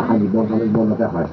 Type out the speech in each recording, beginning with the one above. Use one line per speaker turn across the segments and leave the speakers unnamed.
حاجة بون ما تخرج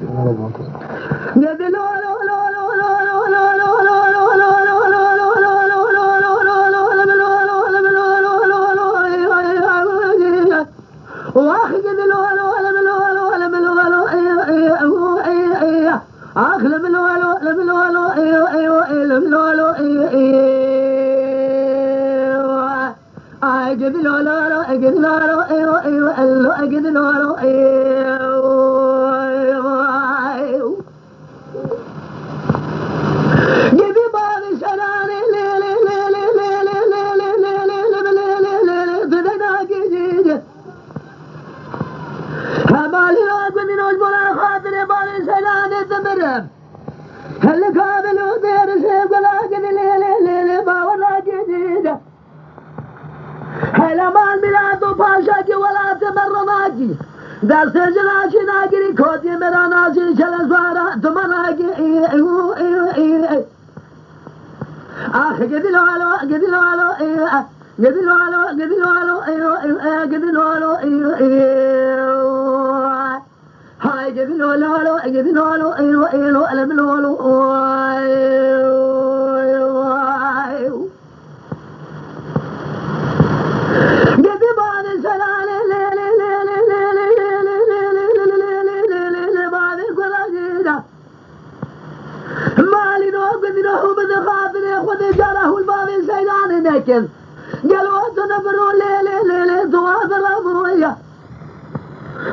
در سجناشی نگیری کودی مراناشی چلزوارا دماناگی آخ گدلوالو گدلوالو گدلوالو گدلوالو گدلوالو هاي گدلوالو گدلوالو گدلوالو لكن قالوا تنفروا ليلة ضواب الأبوية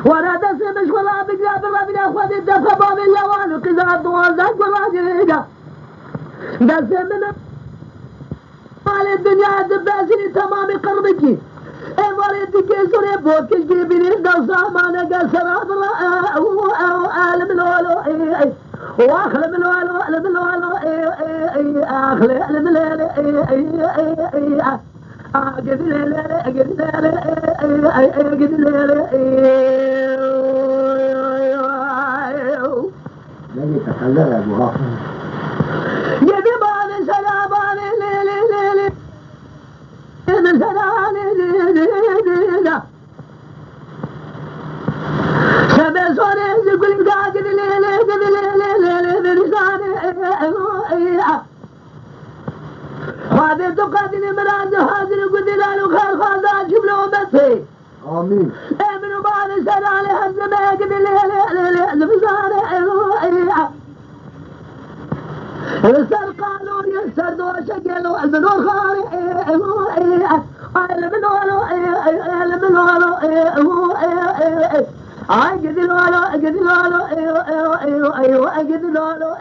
ولا تسمش ولا بجاب الربنا خذ الدفع باب اللوان وكذا الضوال ذاك ولا جيدة قسم من مال الدنيا دباسني تمام قربك مريتك يسري بوك جيبني قصة ما نقى سراب عالم الولو واخلم الولو علم الولو اخلم الولو اجد الليل اجد الليل اجد الليل
الذي تخلى ابو غافر
يبي بان سلام ليل من سلام سبع صوري يقول قاعد الليل هذا تقاتل مراد هذا القدلال وخير خالد جيب له بثي
امين
امنوا بعد سنة على هالزمان قد السر قالوا يسر دور شكلوا المنور خاري المنور قد الولو قد الولو ايوه قد الولو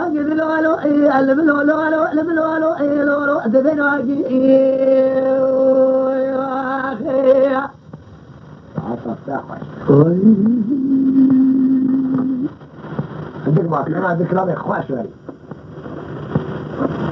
واجد الولو الولو تدراجي يا اخي
عطف تاخذ عندك ما كلام عندك كلام اخوة شوي